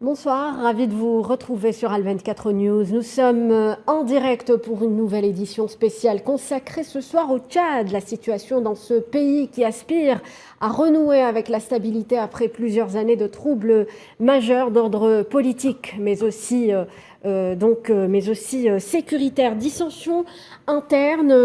Bonsoir, ravi de vous retrouver sur Al24 News. Nous sommes en direct pour une nouvelle édition spéciale consacrée ce soir au Tchad, la situation dans ce pays qui aspire à renouer avec la stabilité après plusieurs années de troubles majeurs d'ordre politique, mais aussi sécuritaire, dissensions internes,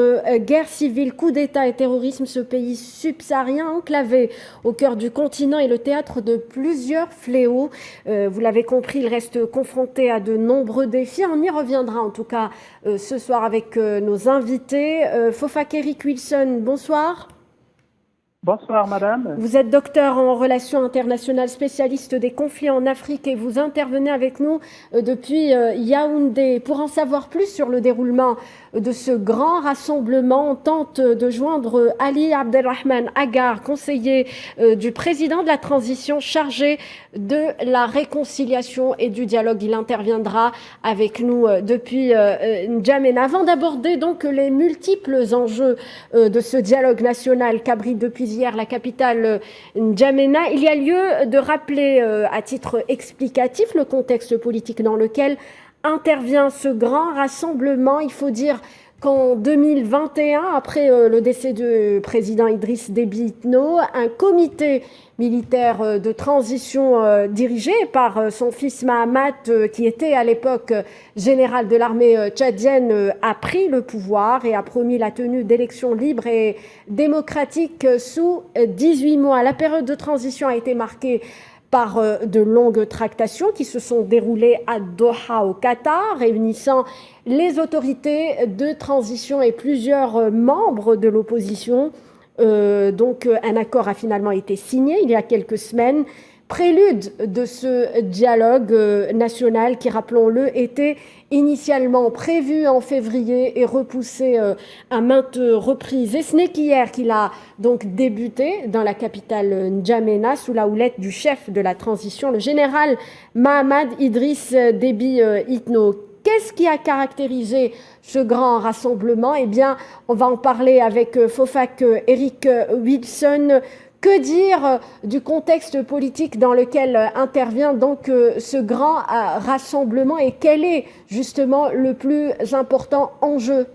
guerre civile, coup d'État et terrorisme. Ce pays subsaharien enclavé au cœur du continent est le théâtre de plusieurs fléaux. Vous l'avez compris, il reste confronté à de nombreux défis. On y reviendra en tout cas ce soir avec nos invités. Fofak Eric Wilson, bonsoir. Bonsoir madame. Vous êtes docteur en relations internationales, spécialiste des conflits en Afrique et vous intervenez avec nous depuis Yaoundé. Pour en savoir plus sur le déroulement de ce grand rassemblement, on tente de joindre Ali Abdelrahman Agar, conseiller du président de la transition chargé de la réconciliation et du dialogue. Il interviendra avec nous depuis N'Djamena. Avant d'aborder donc les multiples enjeux de ce dialogue national qu'abrite depuis hier la capitale N'Djamena, il y a lieu de rappeler à titre explicatif le contexte politique dans lequel intervient ce grand rassemblement. Il faut dire qu'en 2021, après le décès du président Idriss Déby Itno, un comité militaire de transition dirigé par son fils Mahamat, qui était à l'époque général de l'armée tchadienne, a pris le pouvoir et a promis la tenue d'élections libres et démocratiques sous 18 mois. La période de transition a été marquée par de longues tractations qui se sont déroulées à Doha au Qatar, réunissant les autorités de transition et plusieurs membres de l'opposition. Donc un accord a finalement été signé il y a quelques semaines, prélude de ce dialogue national qui, rappelons-le, était initialement prévu en février et repoussé à maintes reprises. Et ce n'est qu'hier qu'il a donc débuté dans la capitale N'Djamena sous la houlette du chef de la transition, le général Mahamad Idriss Déby Itno. Qu'est-ce qui a caractérisé ce grand rassemblement? Eh bien, on va en parler avec Fofak Eric Wilson. Que dire du contexte politique dans lequel intervient donc ce grand rassemblement et quel est justement le plus important enjeu?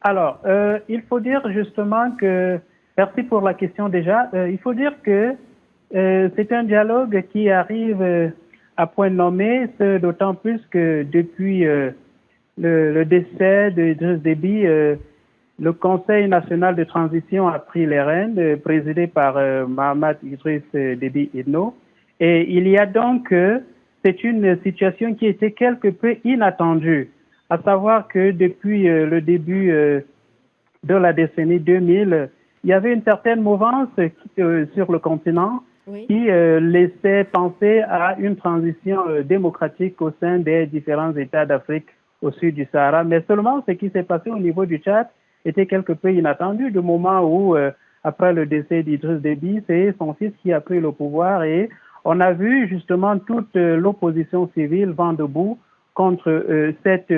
Alors, il faut dire justement que, merci pour la question déjà, il faut dire que c'est un dialogue qui arrive à point nommé, d'autant plus que depuis le décès d'Idriss Déby, le Conseil national de transition a pris les rênes, présidé par Mahamad Idriss Déby Itno. Et il y a donc, c'est une situation qui était quelque peu inattendue, à savoir que depuis le début de la décennie 2000, il y avait une certaine mouvance sur le continent qui laissait penser à une transition démocratique au sein des différents États d'Afrique au sud du Sahara. Mais seulement ce qui s'est passé au niveau du Tchad était quelque peu inattendu, du moment où, après le décès d'Idriss Déby, c'est son fils qui a pris le pouvoir et on a vu justement toute l'opposition civile vent debout contre cette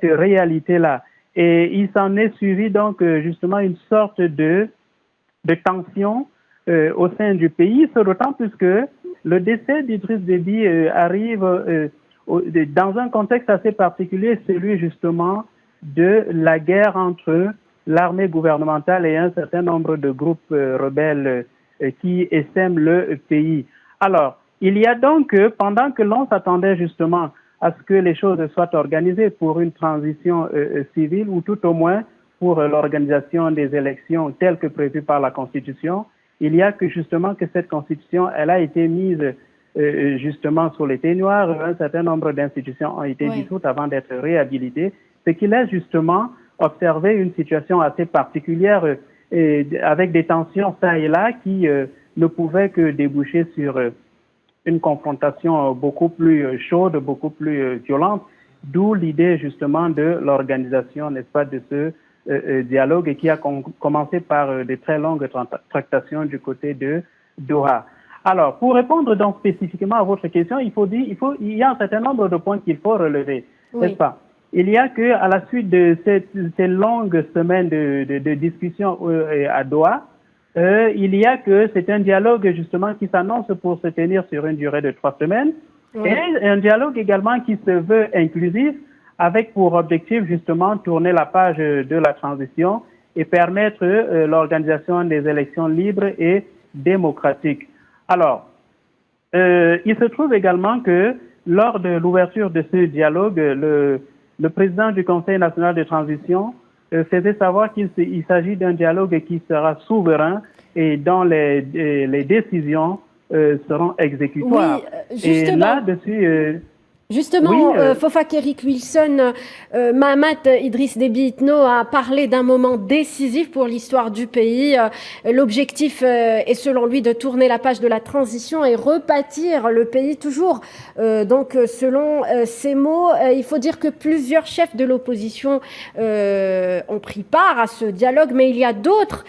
réalité-là. Et il s'en est suivi donc justement une sorte de tension au sein du pays, d'autant plus que le décès d'Idriss Déby arrive dans un contexte assez particulier, celui justement de la guerre entre l'armée gouvernementale et un certain nombre de groupes rebelles qui essaiment le pays. Alors, il y a donc, pendant que l'on s'attendait justement à ce que les choses soient organisées pour une transition civile, ou tout au moins pour l'organisation des élections telles que prévues par la Constitution, il y a que justement que cette Constitution, elle a été mise justement sur les ténoirs. Un certain nombre d'institutions ont été dissoutes avant d'être réhabilitées, ce qui laisse justement observer une situation assez particulière avec des tensions ça et là qui ne pouvaient que déboucher sur une confrontation beaucoup plus chaude, beaucoup plus violente, d'où l'idée justement de l'organisation, n'est-ce pas, de ce dialogue qui a commencé par de très longues tractations du côté de Doha. Alors, pour répondre donc spécifiquement à votre question, il y a un certain nombre de points qu'il faut relever, n'est-ce pas? Il y a que à la suite de ces longues semaines de discussions à Doha, il y a que c'est un dialogue justement qui s'annonce pour se tenir sur une durée de 3 semaines, et un dialogue également qui se veut inclusif, avec pour objectif justement tourner la page de la transition et permettre l'organisation des élections libres et démocratiques. Alors, il se trouve également que lors de l'ouverture de ce dialogue, le président du Conseil national de transition faisait savoir qu'il s'agit d'un dialogue qui sera souverain et dont les décisions seront exécutoires. Oui, justement. Et là-dessus... Justement, oui, Fofak-Eric Wilson, Mahamat Idriss Déby Itno a parlé d'un moment décisif pour l'histoire du pays. L'objectif est selon lui de tourner la page de la transition et rebâtir le pays toujours. Donc selon ces mots, il faut dire que plusieurs chefs de l'opposition ont pris part à ce dialogue, mais il y a d'autres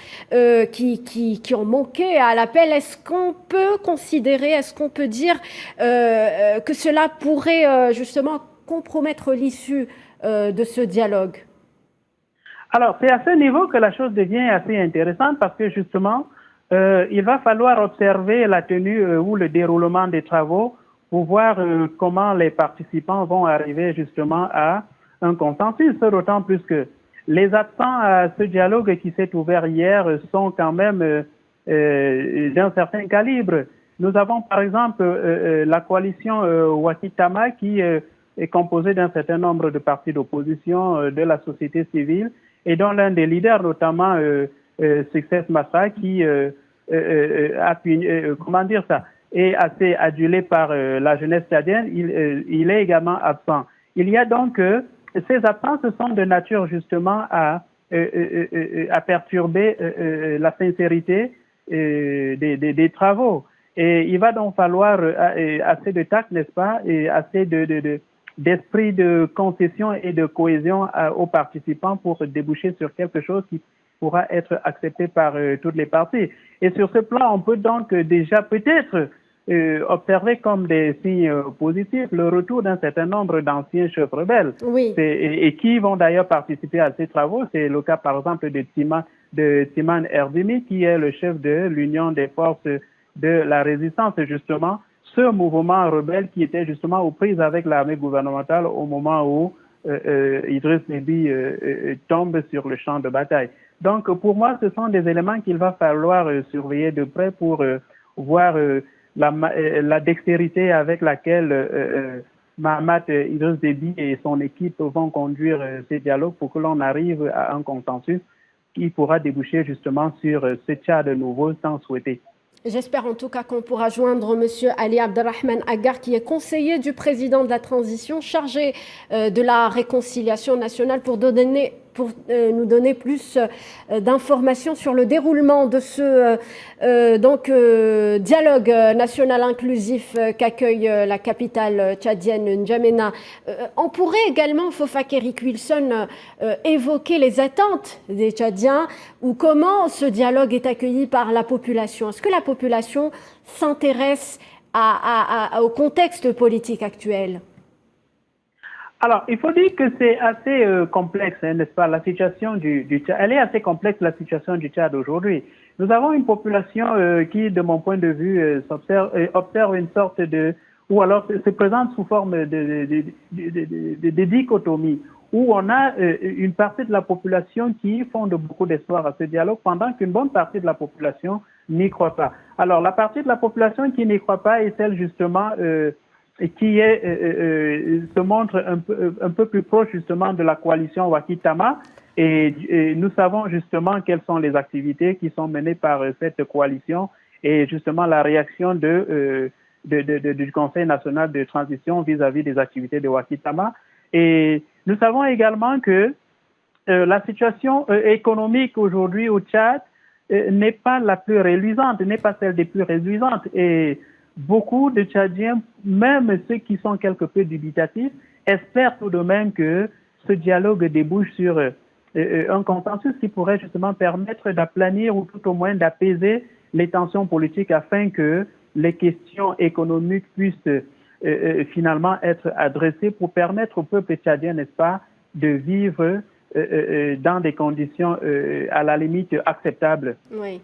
qui ont manqué à l'appel. Est-ce qu'on peut considérer, est-ce qu'on peut dire que cela pourrait justement compromettre l'issue de ce dialogue? Alors, c'est à ce niveau que la chose devient assez intéressante parce que justement, il va falloir observer la tenue ou le déroulement des travaux pour voir comment les participants vont arriver justement à un consensus, d'autant plus que les absents à ce dialogue qui s'est ouvert hier sont quand même d'un certain calibre. Nous avons par exemple la coalition Wakitama qui est composée d'un certain nombre de partis d'opposition de la société civile et dont l'un des leaders, notamment Success Massa, qui comment dire ça, est assez adulé par la jeunesse tchadienne, il est également absent. Il y a donc ces absences sont de nature justement à perturber la sincérité des travaux. Et il va donc falloir assez de tact, n'est-ce pas, et assez d'esprit de concession et de cohésion aux participants pour déboucher sur quelque chose qui pourra être accepté par toutes les parties. Et sur ce plan, on peut donc déjà peut-être observer comme des signes positifs le retour d'un certain nombre d'anciens chefs rebelles, oui, et qui vont d'ailleurs participer à ces travaux. C'est le cas par exemple de Timan Erdimi, qui est le chef de l'Union des forces de la résistance, justement, ce mouvement rebelle qui était justement aux prises avec l'armée gouvernementale au moment où Idriss Déby tombe sur le champ de bataille. Donc, pour moi, ce sont des éléments qu'il va falloir surveiller de près pour voir la dextérité avec laquelle Mahamat Idriss Déby et son équipe vont conduire ces dialogues pour que l'on arrive à un consensus qui pourra déboucher justement sur ce Tchad nouveau tant souhaité. J'espère en tout cas qu'on pourra joindre M. Ali Abdelrahman Agar, qui est conseiller du président de la transition, chargé de la réconciliation nationale, pour nous donner plus d'informations sur le déroulement de ce dialogue national inclusif qu'accueille la capitale tchadienne, N'Djamena. On pourrait également, Fofak-Eric Wilson, évoquer les attentes des Tchadiens ou comment ce dialogue est accueilli par la population. Est-ce que la population s'intéresse au contexte politique actuel? Alors, il faut dire que c'est assez complexe, hein, n'est-ce pas? La situation du Tchad, elle est assez complexe, la situation du Tchad aujourd'hui. Nous avons une population qui, de mon point de vue, observe une sorte de, ou alors se présente sous forme de dichotomie, où on a une partie de la population qui fonde beaucoup d'espoir à ce dialogue, pendant qu'une bonne partie de la population n'y croit pas. Alors, la partie de la population qui n'y croit pas est celle justement qui se montre un peu plus proche justement de la coalition Wakitama, et nous savons justement quelles sont les activités qui sont menées par cette coalition et justement la réaction du Conseil national de transition vis-à-vis des activités de Wakitama. Et nous savons également que la situation économique aujourd'hui au Tchad n'est pas la plus réluisante, n'est pas celle des plus réjouissantes, et beaucoup de Tchadiens, même ceux qui sont quelque peu dubitatifs, espèrent tout de même que ce dialogue débouche sur un consensus qui pourrait justement permettre d'aplanir ou tout au moins d'apaiser les tensions politiques afin que les questions économiques puissent finalement être adressées pour permettre au peuple tchadien, n'est-ce pas, de vivre dans des conditions à la limite acceptables. Oui.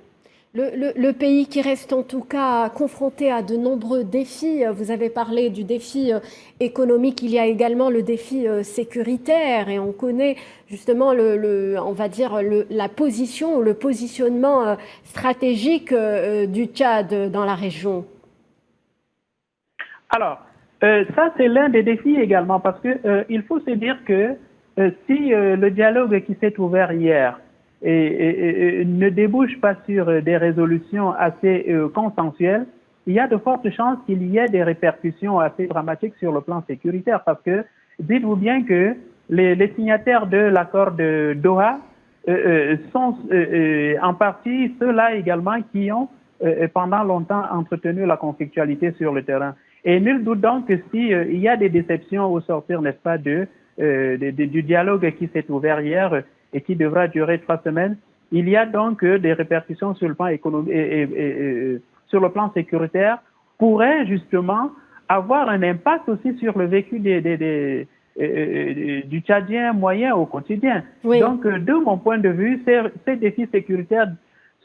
Le pays qui reste en tout cas confronté à de nombreux défis. Vous avez parlé du défi économique, il y a également le défi sécuritaire et on connaît justement on va dire la position ou le positionnement stratégique du Tchad dans la région. Alors, ça c'est l'un des défis également parce que il faut se dire que si le dialogue qui s'est ouvert hier et ne débouche pas sur des résolutions assez consensuelles, il y a de fortes chances qu'il y ait des répercussions assez dramatiques sur le plan sécuritaire parce que dites-vous bien que les signataires de l'accord de Doha sont en partie ceux-là également qui ont pendant longtemps entretenu la conflictualité sur le terrain. Et nul doute donc que si il y a des déceptions au sortir, n'est-ce pas, du dialogue qui s'est ouvert hier et qui devra durer 3 semaines, il y a donc des répercussions sur le plan économique et sur le plan sécuritaire pourraient justement avoir un impact aussi sur le vécu du Tchadien moyen au quotidien. Oui. Donc, de mon point de vue, ces défis sécuritaires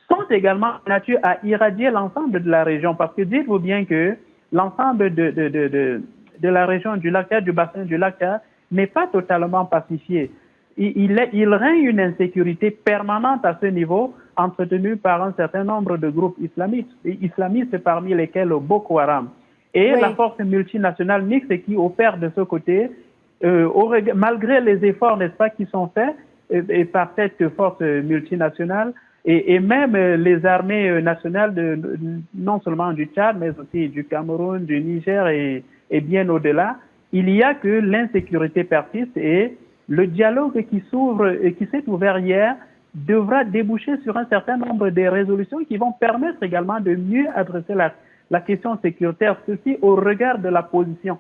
sont également de nature à irradier l'ensemble de la région parce que dites-vous bien que l'ensemble de la région du lac Tchad, du bassin du lac Tchad, n'est pas totalement pacifié. Il règne une insécurité permanente à ce niveau, entretenue par un certain nombre de groupes islamistes parmi lesquels Boko Haram. Et oui. La force multinationale mixte qui opère de ce côté, malgré les efforts, n'est-ce pas, qui sont faits et par cette force multinationale, et même les armées nationales, non seulement du Tchad, mais aussi du Cameroun, du Niger et bien au-delà, il y a que l'insécurité persiste et le dialogue qui s'ouvre et qui s'est ouvert hier devra déboucher sur un certain nombre de résolutions qui vont permettre également de mieux adresser la question sécuritaire, ceci au regard de la position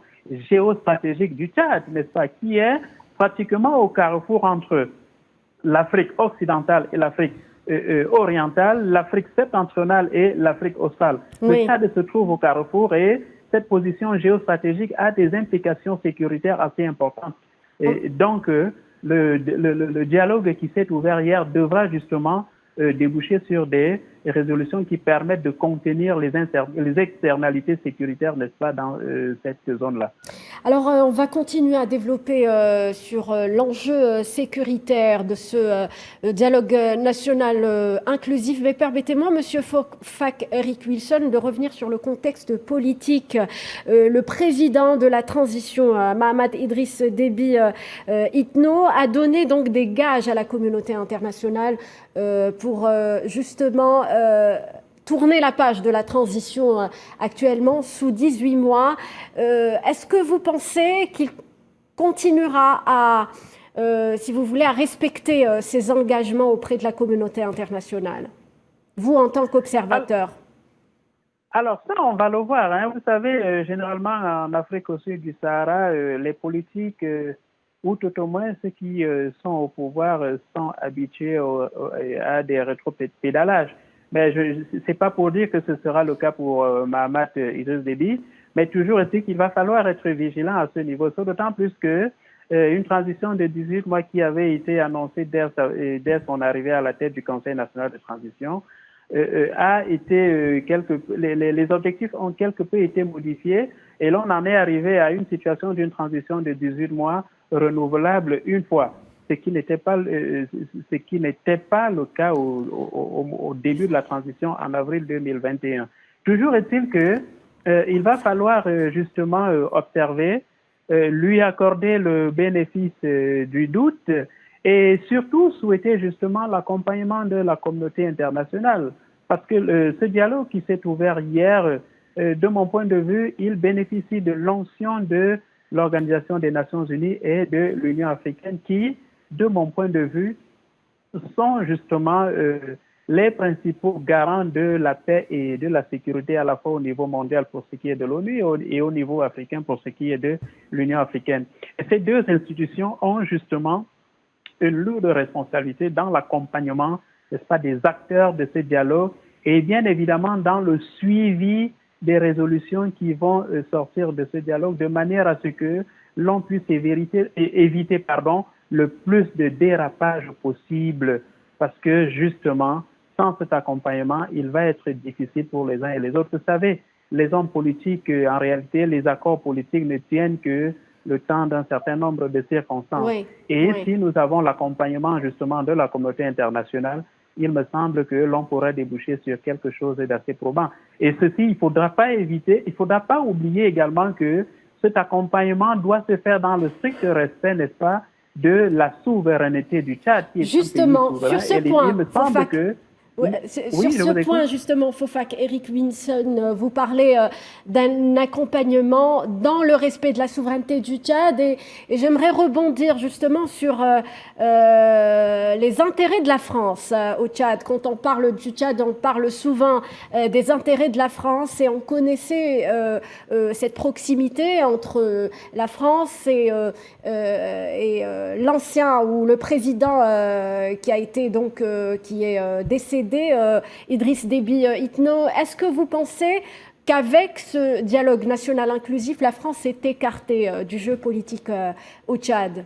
géostratégique du Tchad, n'est-ce pas, qui est pratiquement au carrefour entre l'Afrique occidentale et l'Afrique orientale, l'Afrique septentrionale et l'Afrique australe. Oui. Le Tchad se trouve au carrefour et cette position géostratégique a des implications sécuritaires assez importantes. Et donc, le dialogue qui s'est ouvert hier devra justement déboucher sur des résolutions qui permettent de contenir les externalités sécuritaires, n'est-ce pas, dans cette zone-là. Alors, on va continuer à développer sur l'enjeu sécuritaire de ce dialogue national inclusif. Mais permettez-moi, Monsieur Eric Wilson, de revenir sur le contexte politique. Le président de la transition, Mahamat Idriss Déby Itno, a donné donc des gages à la communauté internationale pour justement tourner la page de la transition actuellement sous 18 mois. Est-ce que vous pensez qu'il continuera à, si vous voulez, à respecter ses engagements auprès de la communauté internationale, vous en tant qu'observateur? Alors ça, on va le voir. Hein. Vous savez, généralement en Afrique au sud du Sahara, les politiques, ou tout au moins ceux qui sont au pouvoir, sont habitués à des rétropédalages. Mais ce n'est pas pour dire que ce sera le cas pour Mahamat Idriss Déby, mais toujours est-il qu'il va falloir être vigilant à ce niveau. D'autant plus que une transition de 18 mois qui avait été annoncée dès son arrivée à la tête du Conseil national de transition a été les objectifs ont quelque peu été modifiés et l'on en est arrivé à une situation d'une transition de 18 mois renouvelable une fois. Ce qui n'était pas le cas au début de la transition en avril 2021. Toujours est-il que il va falloir justement observer, lui accorder le bénéfice du doute et surtout souhaiter justement l'accompagnement de la communauté internationale. Parce que ce dialogue qui s'est ouvert hier, de mon point de vue, il bénéficie de l'onction de l'Organisation des Nations Unies et de l'Union africaine qui, de mon point de vue, sont justement les principaux garants de la paix et de la sécurité à la fois au niveau mondial pour ce qui est de l'ONU et au niveau africain pour ce qui est de l'Union africaine. Et ces deux institutions ont justement une lourde responsabilité dans l'accompagnement, n'est-ce pas, des acteurs de ce dialogue et bien évidemment dans le suivi des résolutions qui vont sortir de ce dialogue de manière à ce que l'on puisse éviter le plus de dérapage possible parce que justement, sans cet accompagnement, il va être difficile pour les uns et les autres. Vous savez, les hommes politiques, en réalité, les accords politiques ne tiennent que le temps d'un certain nombre de circonstances. Oui, Et oui. si nous avons l'accompagnement justement de la communauté internationale, il me semble que l'on pourrait déboucher sur quelque chose d'assez probant. Et ceci, il ne faudra pas éviter, il ne faudra pas oublier également que cet accompagnement doit se faire dans le strict respect, n'est-ce pas, de la souveraineté du Tchad, qui est Justement, un pays souverain. sur ce point, il me semble que... sur ce point, justement, Fofak, Eric Winson, vous parlez d'un accompagnement dans le respect de la souveraineté du Tchad et j'aimerais rebondir justement sur les intérêts de la France au Tchad. Quand on parle du Tchad, on parle souvent des intérêts de la France et on connaissait cette proximité entre la France et l'ancien ou le président qui a été donc qui est décédé, Idriss Déby Itno. Est-ce que vous pensez qu'avec ce dialogue national inclusif, la France s'est écartée du jeu politique au Tchad?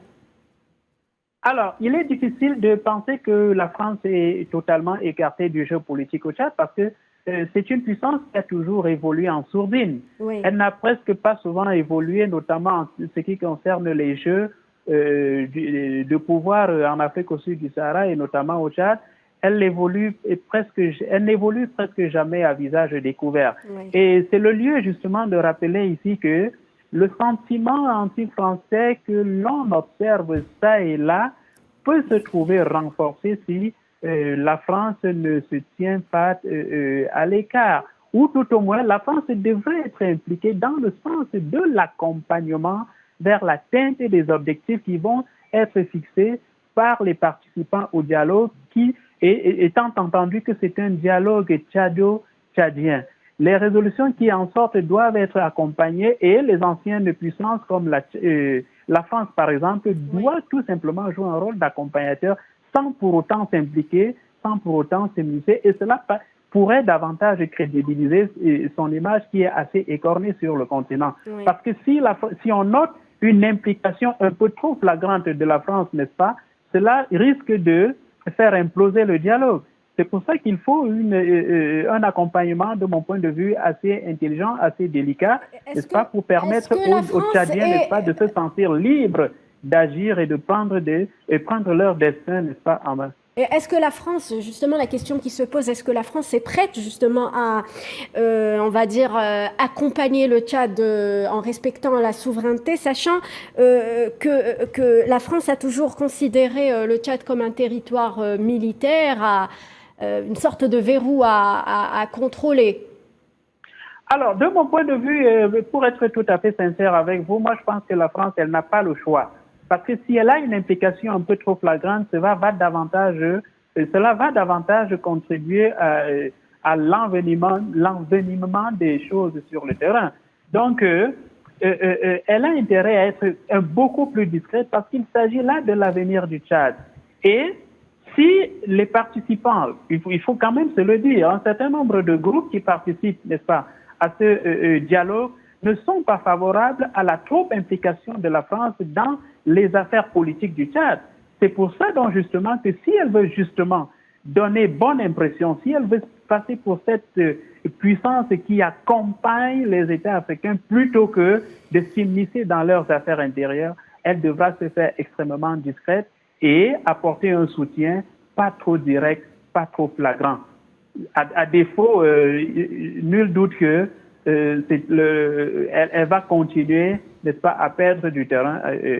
Alors, il est difficile de penser que la France est totalement écartée du jeu politique au Tchad parce que c'est une puissance qui a toujours évolué en sourdine. Oui. Elle n'a presque pas souvent évolué, notamment en ce qui concerne les jeux de pouvoir en Afrique au sud du Sahara et notamment au Tchad. Elle n'évolue presque jamais à visage découvert. Oui. Et c'est le lieu justement de rappeler ici que le sentiment anti-français que l'on observe ça et là peut se trouver renforcé si la France ne se tient pas à l'écart. Ou tout au moins, la France devrait être impliquée dans le sens de l'accompagnement vers l'atteinte des objectifs qui vont être fixés par les participants au dialogue qui, étant entendu que c'est un dialogue tchado-tchadien. Les résolutions qui en sortent doivent être accompagnées et les anciennes puissances comme la France, par exemple, doit tout simplement jouer un rôle d'accompagnateur sans pour autant s'impliquer, sans pour autant s'immiscer. Et cela pourrait davantage crédibiliser son image qui est assez écornée sur le continent. Oui. Parce que si on note une implication un peu trop flagrante de la France, n'est-ce pas, cela risque de faire imploser le dialogue. C'est pour ça qu'il faut un accompagnement, de mon point de vue, assez intelligent, assez délicat, n'est-ce pas, pour permettre aux Tchadiens, n'est-ce pas, de se sentir libres d'agir et de prendre leur destin, n'est-ce pas, en main. Et est-ce que la France, justement, la question qui se pose, est-ce que la France est prête justement à, on va dire, accompagner le Tchad en respectant la souveraineté, sachant que la France a toujours considéré le Tchad comme un territoire militaire, une sorte de verrou à contrôler? Alors, de mon point de vue, pour être tout à fait sincère avec vous, moi je pense que la France, elle n'a pas le choix. Parce que si elle a une implication un peu trop flagrante, cela va davantage contribuer à l'envenimement des choses sur le terrain. Donc, elle a intérêt à être beaucoup plus discrète parce qu'il s'agit là de l'avenir du Tchad. Et si les participants, il faut quand même se le dire, un certain nombre de groupes qui participent, n'est-ce pas, à ce dialogue, ne sont pas favorables à la trop implication de la France dans les affaires politiques du Tchad. C'est pour ça donc justement que si elle veut justement donner bonne impression, si elle veut passer pour cette puissance qui accompagne les États africains plutôt que de s'immiscer dans leurs affaires intérieures, elle devra se faire extrêmement discrète et apporter un soutien pas trop direct, pas trop flagrant. À défaut, nul doute que elle va continuer, n'est-ce pas, à perdre du terrain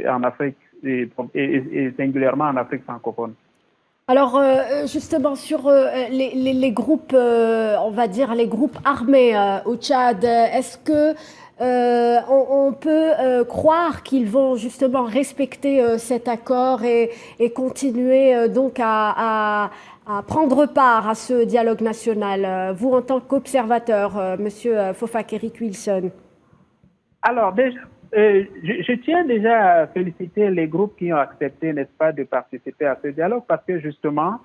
en Afrique et singulièrement en Afrique francophone. Alors justement sur les groupes, on va dire les groupes armés au Tchad, est-ce que on peut croire qu'ils vont justement respecter cet accord et continuer donc à prendre part à ce dialogue national, vous en tant qu'observateur, Monsieur Fofak Eric Wilson? Alors déjà, je tiens déjà à féliciter les groupes qui ont accepté, n'est-ce pas, de participer à ce dialogue parce que justement,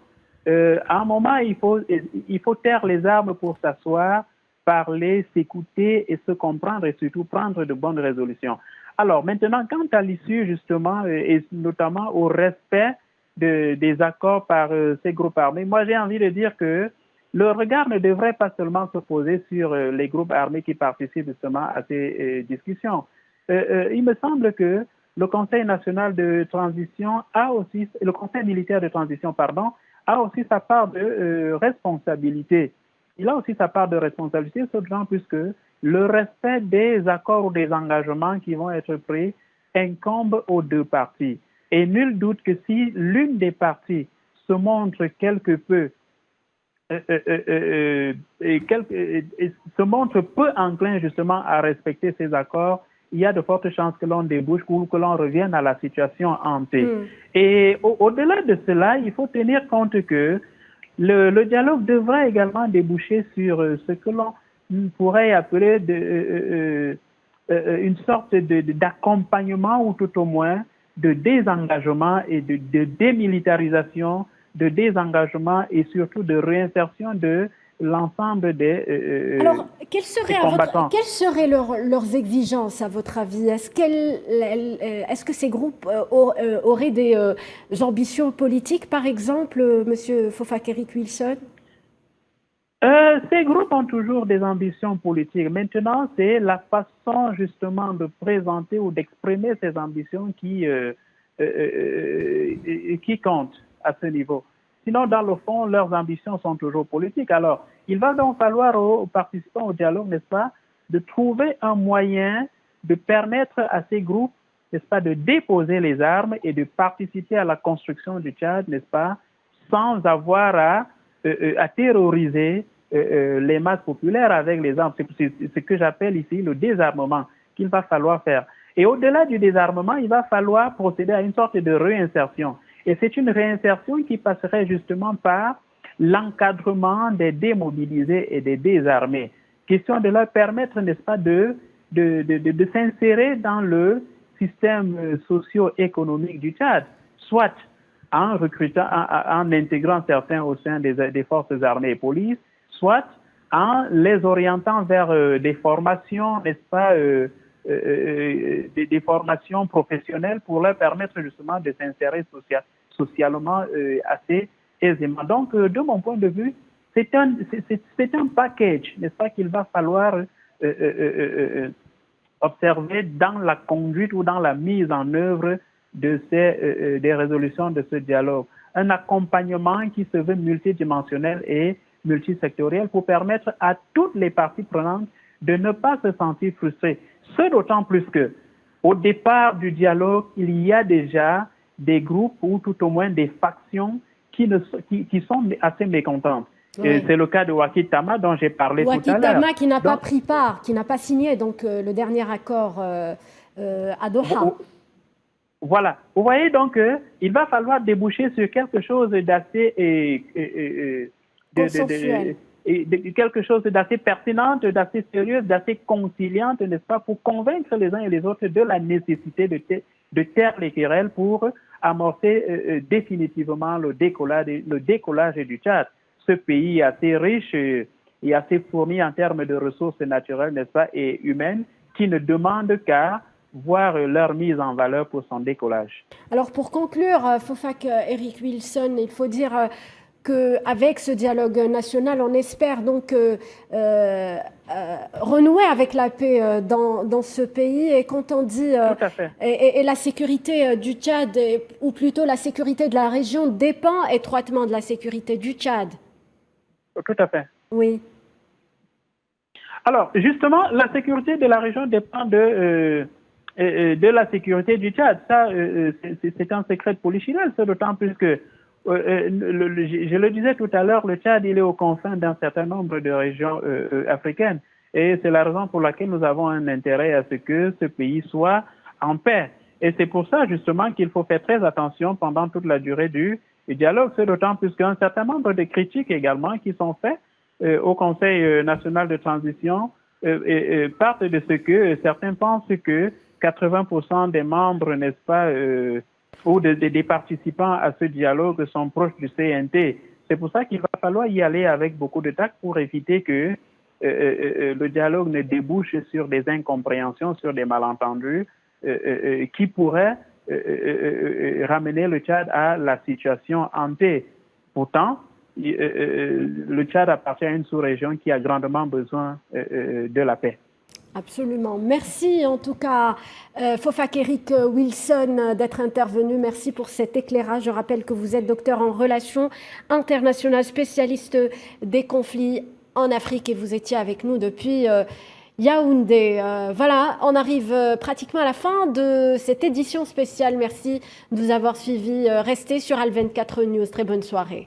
à un moment, il faut taire les armes pour s'asseoir, parler, s'écouter et se comprendre et surtout prendre de bonnes résolutions. Alors maintenant, quant à l'issue justement et notamment au respect des accords par ces groupes armés. Moi, j'ai envie de dire que le regard ne devrait pas seulement se poser sur les groupes armés qui participent justement à ces discussions. Il me semble que le Conseil national de transition a aussi, le Conseil militaire de transition, pardon, a aussi sa part de responsabilité. Il a aussi sa part de responsabilité, d'autant plus que le respect des accords ou des engagements qui vont être pris incombe aux deux parties. Et nul doute que si l'une des parties se montre quelque peu se montre peu enclin justement à respecter ces accords, il y a de fortes chances que l'on débouche ou que l'on revienne à la situation hantée. Et au-delà de cela, il faut tenir compte que le dialogue devrait également déboucher sur ce que l'on pourrait appeler une sorte d'accompagnement ou tout au moins de désengagement et de démilitarisation, de désengagement et surtout de réinsertion de l'ensemble des Alors, quelles seraient leurs exigences, à votre avis? Est-ce que ces groupes auraient des ambitions politiques, par exemple, Monsieur Fofakeric-Wilson? Ces groupes ont toujours des ambitions politiques. Maintenant, c'est la façon justement de présenter ou d'exprimer ces ambitions qui compte à ce niveau. Sinon, dans le fond, leurs ambitions sont toujours politiques. Alors, il va donc falloir aux participants au dialogue, n'est-ce pas, de trouver un moyen de permettre à ces groupes, n'est-ce pas, de déposer les armes et de participer à la construction du Tchad, n'est-ce pas, sans avoir à terroriser les masses populaires avec les armes. C'est ce que j'appelle ici le désarmement qu'il va falloir faire. Et au-delà du désarmement, il va falloir procéder à une sorte de réinsertion. Et c'est une réinsertion qui passerait justement par l'encadrement des démobilisés et des désarmés. Question de leur permettre, n'est-ce pas, de s'insérer dans le système socio-économique du Tchad, soit en recrutant, en intégrant certains au sein des forces armées et police, soit en les orientant vers des formations, n'est-ce pas, des formations professionnelles pour leur permettre justement de s'insérer socialement assez aisément. Donc, de mon point de vue, c'est un package, n'est-ce pas, qu'il va falloir observer dans la conduite ou dans la mise en œuvre de des résolutions de ce dialogue. Un accompagnement qui se veut multidimensionnel et multisectoriel pour permettre à toutes les parties prenantes de ne pas se sentir frustrées. Ce d'autant plus que, au départ du dialogue, il y a déjà des groupes ou tout au moins des factions qui sont assez mécontentes. Oui. C'est le cas de Wakil Tama dont j'ai parlé tout à l'heure. Wakil Tama qui n'a pas pris part, qui n'a pas signé donc le dernier accord à Doha. Voilà. Vous voyez donc il va falloir déboucher sur quelque chose d'assez quelque chose d'assez pertinente, d'assez sérieuse, d'assez conciliante, n'est-ce pas, pour convaincre les uns et les autres de la nécessité de taire les querelles pour amorcer définitivement le décollage du Tchad. Ce pays assez riche et assez fourni en termes de ressources naturelles, n'est-ce pas, et humaines, qui ne demandent qu'à voir leur mise en valeur pour son décollage. Alors pour conclure, Fofakeric-Wilson, il faut dire qu'avec ce dialogue national, on espère donc renouer avec la paix dans ce pays. Et quand on dit et la sécurité du Tchad, ou plutôt la sécurité de la région, dépend étroitement de la sécurité du Tchad. Tout à fait. Oui. Alors, justement, la sécurité de la région dépend de la sécurité du Tchad. Ça, c'est un secret de polichinelle, c'est d'autant plus que je le disais tout à l'heure, le Tchad, il est aux confins d'un certain nombre de régions africaines. Et c'est la raison pour laquelle nous avons un intérêt à ce que ce pays soit en paix. Et c'est pour ça, justement, qu'il faut faire très attention pendant toute la durée du dialogue. C'est d'autant plus qu'un certain nombre de critiques également qui sont faites au Conseil national de transition partent de ce que certains pensent que 80% des membres, n'est-ce pas, ou des participants à ce dialogue sont proches du CNT. C'est pour ça qu'il va falloir y aller avec beaucoup de tact pour éviter que le dialogue ne débouche sur des incompréhensions, sur des malentendus qui pourraient ramener le Tchad à la situation en paix. Pourtant, le Tchad appartient à une sous-région qui a grandement besoin de la paix. Absolument. Merci en tout cas, Fofak-Eric Wilson, d'être intervenu. Merci pour cet éclairage. Je rappelle que vous êtes docteur en relations internationales, spécialiste des conflits en Afrique et vous étiez avec nous depuis Yaoundé. Voilà, on arrive pratiquement à la fin de cette édition spéciale. Merci de nous avoir suivis. Restez sur Al 24 News. Très bonne soirée.